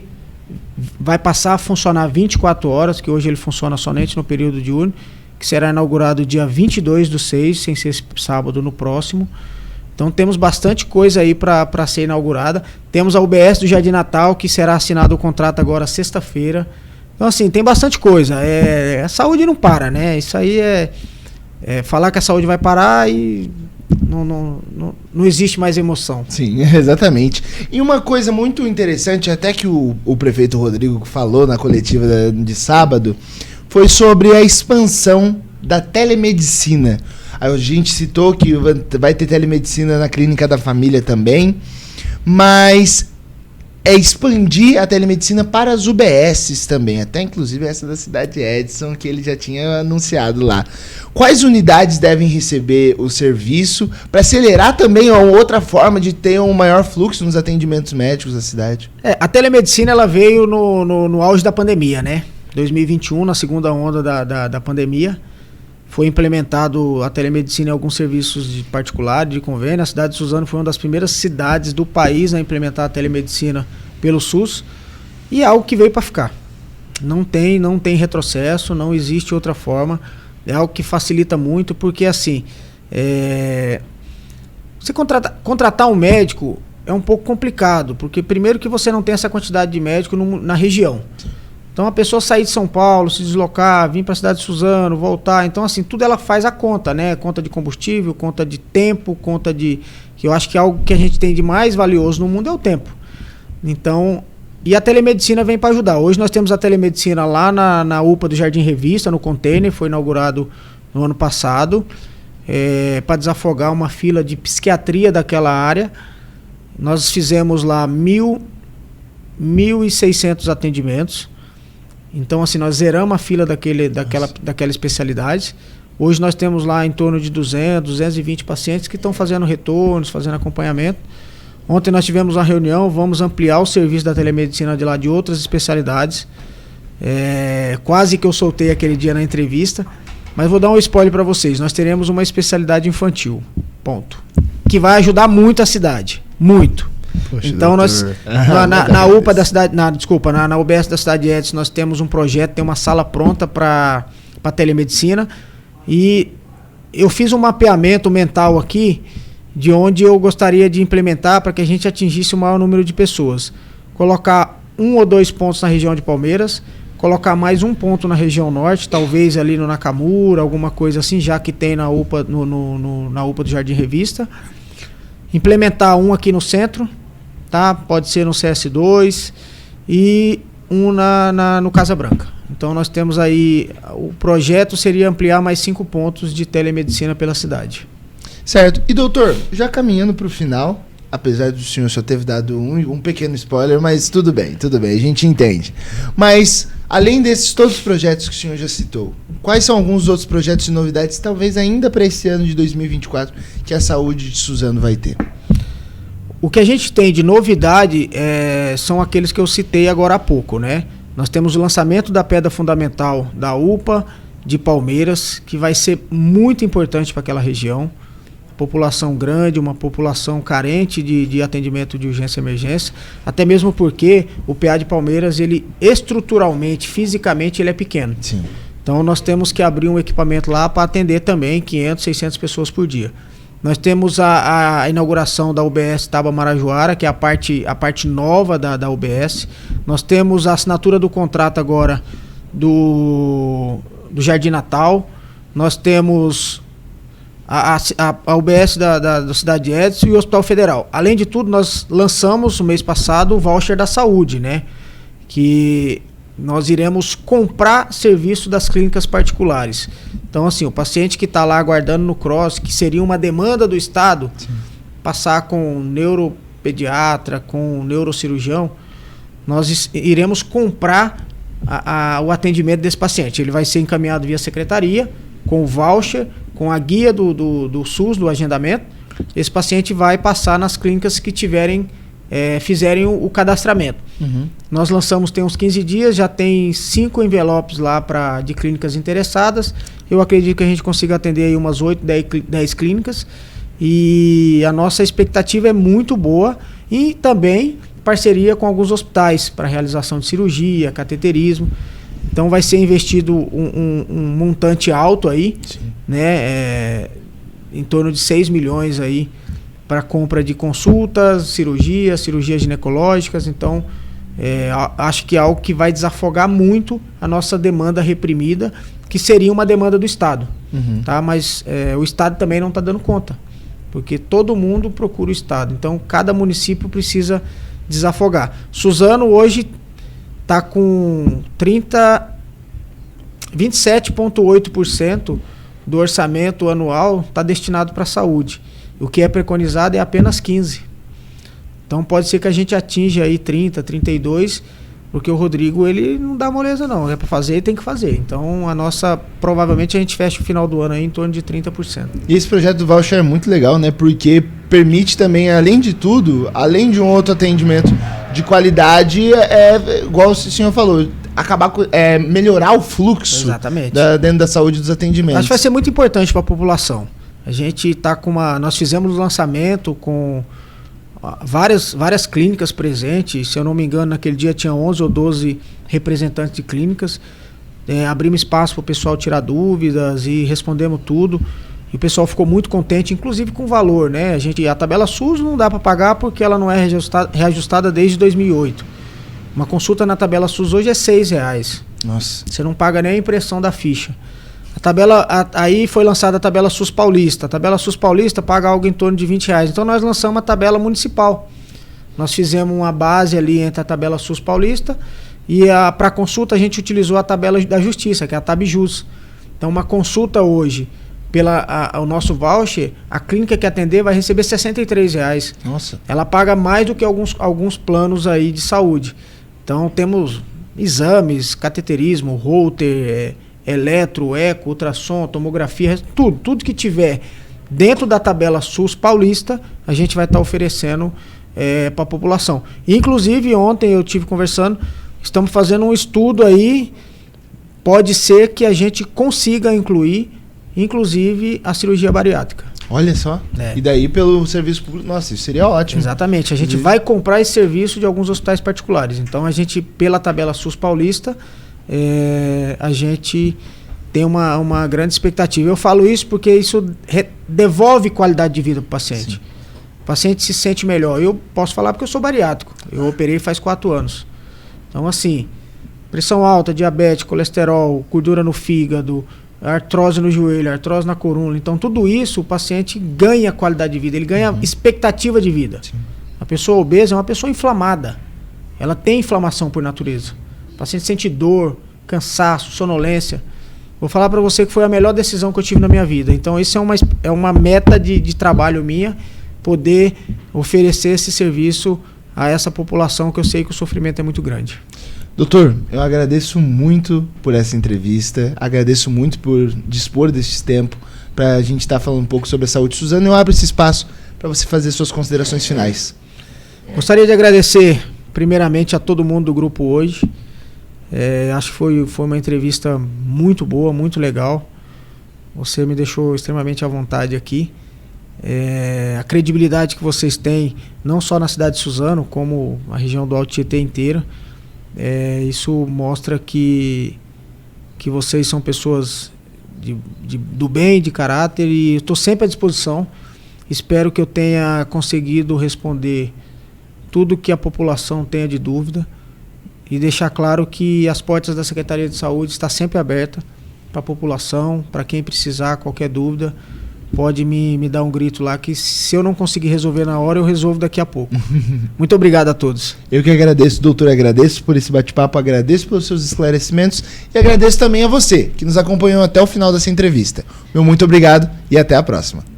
vai passar a funcionar 24 horas, que hoje ele funciona somente no período diurno, que será inaugurado dia 22/6, sem ser esse sábado, no próximo. Então temos bastante coisa aí para ser inaugurada. Temos a UBS do Jardim Natal, que será assinado o contrato agora sexta-feira. Então assim, tem bastante coisa. A saúde não para, né? Isso aí falar que a saúde vai parar e não existe mais emoção. Sim, exatamente. E uma coisa muito interessante, até que o prefeito Rodrigo falou na coletiva de sábado, foi sobre a expansão da telemedicina. A gente citou que vai ter telemedicina na Clínica da Família também, mas expandir a telemedicina para as UBSs também, até inclusive essa da cidade de Edson, que ele já tinha anunciado lá. Quais unidades devem receber o serviço para acelerar também uma outra forma de ter um maior fluxo nos atendimentos médicos da cidade? A telemedicina ela veio no auge da pandemia, né? 2021, na segunda onda da pandemia, foi implementado a telemedicina em alguns serviços de particular, de convênio. A cidade de Suzano foi uma das primeiras cidades do país a implementar a telemedicina pelo SUS, e é algo que veio para ficar. Não tem retrocesso, não existe outra forma. É algo que facilita muito, porque assim, você contratar um médico é um pouco complicado, porque primeiro que você não tem essa quantidade de médico na região. Então a pessoa sair de São Paulo, se deslocar, vir para a cidade de Suzano, voltar, então assim, tudo ela faz a conta, né? Conta de combustível, conta de tempo, que eu acho que algo que a gente tem de mais valioso no mundo é o tempo. Então, e a telemedicina vem para ajudar. Hoje nós temos a telemedicina lá na UPA do Jardim Revista, no container, foi inaugurado no ano passado, para desafogar uma fila de psiquiatria daquela área. Nós fizemos lá 1.600 atendimentos. Então, assim, nós zeramos a fila daquela especialidade. Hoje nós temos lá em torno de 200, 220 pacientes que estão fazendo retornos, fazendo acompanhamento. Ontem nós tivemos uma reunião, vamos ampliar o serviço da telemedicina de lá de outras especialidades. Quase que eu soltei aquele dia na entrevista, mas vou dar um spoiler para vocês. Nós teremos uma especialidade infantil, ponto. Que vai ajudar muito a cidade, muito. Poxa, então nós na UPA da cidade, na UBS da cidade de Edson, nós temos um projeto, tem uma sala pronta para telemedicina, e eu fiz um mapeamento mental aqui de onde eu gostaria de implementar para que a gente atingisse o maior número de pessoas. Colocar 1 ou 2 pontos na região de Palmeiras, colocar mais um ponto na região norte, talvez ali no Nakamura, alguma coisa assim, já que tem na UPA, na UPA do Jardim Revista. Implementar um aqui no centro, tá? Pode ser no CS2 e um no Casa Branca. Então nós temos aí, o projeto seria ampliar mais 5 pontos de telemedicina pela cidade. Certo. E doutor, já caminhando para o final, apesar do senhor só ter dado um pequeno spoiler, mas tudo bem, a gente entende. Mas, além desses todos os projetos que o senhor já citou, quais são alguns outros projetos e novidades, talvez ainda para esse ano de 2024, que a saúde de Suzano vai ter? O que a gente tem de novidade são aqueles que eu citei agora há pouco, né? Nós temos o lançamento da pedra fundamental da UPA de Palmeiras, que vai ser muito importante para aquela região. População grande, uma população carente de atendimento de urgência e emergência, até mesmo porque o PA de Palmeiras, ele estruturalmente, fisicamente, ele é pequeno. Sim. Então nós temos que abrir um equipamento lá para atender também 500, 600 pessoas por dia. Nós temos a inauguração da UBS Taba Marajoara, que é a parte nova da UBS. Nós temos a assinatura do contrato agora do Jardim Natal. Nós temos a UBS da Cidade de Edson e o Hospital Federal. Além de tudo, nós lançamos no mês passado o voucher da saúde, né? Que nós iremos comprar serviço das clínicas particulares. Então, assim, o paciente que está lá aguardando no CROSS, que seria uma demanda do Estado, sim, passar com um neuropediatra, com um neurocirurgião, nós iremos comprar o atendimento desse paciente. Ele vai ser encaminhado via secretaria, com o voucher, com a guia do SUS, do agendamento. Esse paciente vai passar nas clínicas que fizerem o cadastramento. Uhum. Nós lançamos tem uns 15 dias, já tem 5 envelopes lá de clínicas interessadas. Eu acredito que a gente consiga atender aí umas 8, 10 clínicas. E a nossa expectativa é muito boa. E também parceria com alguns hospitais para realização de cirurgia, cateterismo. Então vai ser investido um montante alto aí, né? Em torno de 6 milhões aí para compra de consultas, cirurgias ginecológicas. Então, acho que é algo que vai desafogar muito a nossa demanda reprimida, que seria uma demanda do Estado. Uhum. Tá? Mas o Estado também não está dando conta, porque todo mundo procura o Estado. Então, cada município precisa desafogar. Suzano hoje está com 27,8% do orçamento anual está destinado para a saúde. O que é preconizado é apenas 15%. Então pode ser que a gente atinja aí 30%, 32%, porque o Rodrigo ele não dá moleza não. É para fazer, tem que fazer. Então provavelmente a gente fecha o final do ano aí em torno de 30%. E esse projeto do voucher é muito legal, né? Porque permite também, além de tudo, além de um outro atendimento de qualidade, igual o senhor falou, melhorar o fluxo dentro da saúde dos atendimentos. Acho que vai ser muito importante para a população. A gente está nós fizemos o lançamento com várias clínicas presentes. Se eu não me engano, naquele dia tinha 11 ou 12 representantes de clínicas. Abrimos espaço para o pessoal tirar dúvidas e respondemos tudo. E o pessoal ficou muito contente, inclusive com o valor, né? A tabela SUS não dá para pagar porque ela não é reajustada desde 2008. Uma consulta na tabela SUS hoje é R$6. Nossa. Você não paga nem a impressão da ficha. Aí foi lançada a tabela SUS Paulista. A tabela SUS Paulista paga algo em torno de R$20. Então nós lançamos a tabela municipal. Nós fizemos uma base ali entre a tabela SUS Paulista e para consulta a gente utilizou a tabela da Justiça, que é a TabJus. Então uma consulta hoje, o nosso voucher, a clínica que atender vai receber R$63. Nossa. Ela paga mais do que alguns planos aí de saúde. Então temos exames, cateterismo, Holter, eletro, eco, ultrassom, tomografia, tudo que tiver dentro da tabela SUS Paulista, a gente vai estar oferecendo para a população. Inclusive, ontem eu estive conversando, estamos fazendo um estudo aí, pode ser que a gente consiga incluir, inclusive, a cirurgia bariátrica. Olha só. E daí pelo serviço público, nossa, isso seria ótimo. Exatamente, a gente vai comprar esse serviço de alguns hospitais particulares. Então, a gente, pela tabela SUS Paulista, a gente tem uma grande expectativa. Eu falo isso porque isso devolve qualidade de vida para o paciente. Sim. O paciente se sente melhor. Eu posso falar porque eu sou bariátrico. Eu operei faz 4 anos. Então, assim, pressão alta, diabetes, colesterol, gordura no fígado, artrose no joelho, artrose na coluna. Então, tudo isso o paciente ganha qualidade de vida, ele ganha expectativa de vida. Sim. A pessoa obesa é uma pessoa inflamada. Ela tem inflamação por natureza. O paciente sente dor, cansaço, sonolência. Vou falar para você que foi a melhor decisão que eu tive na minha vida. Então, isso é uma meta de trabalho minha, poder oferecer esse serviço a essa população que eu sei que o sofrimento é muito grande. Doutor, eu agradeço muito por essa entrevista, agradeço muito por dispor desse tempo para a gente estar falando um pouco sobre a saúde. Suzano, eu abro esse espaço para você fazer suas considerações finais. Gostaria de agradecer primeiramente a todo mundo do grupo hoje. Acho que foi uma entrevista muito boa, muito legal. Você me deixou extremamente à vontade aqui. A credibilidade que vocês têm, não só na cidade de Suzano, como a região do Alto Tietê inteira, isso mostra que vocês são pessoas do bem, de caráter, e estou sempre à disposição. Espero que eu tenha conseguido responder tudo que a população tenha de dúvida e deixar claro que as portas da Secretaria de Saúde estão sempre abertas para a população, para quem precisar, qualquer dúvida, pode me dar um grito lá, que se eu não conseguir resolver na hora, eu resolvo daqui a pouco. Muito obrigado a todos. Eu que agradeço, doutor, agradeço por esse bate-papo, agradeço pelos seus esclarecimentos e agradeço também a você, que nos acompanhou até o final dessa entrevista. Meu muito obrigado e até a próxima.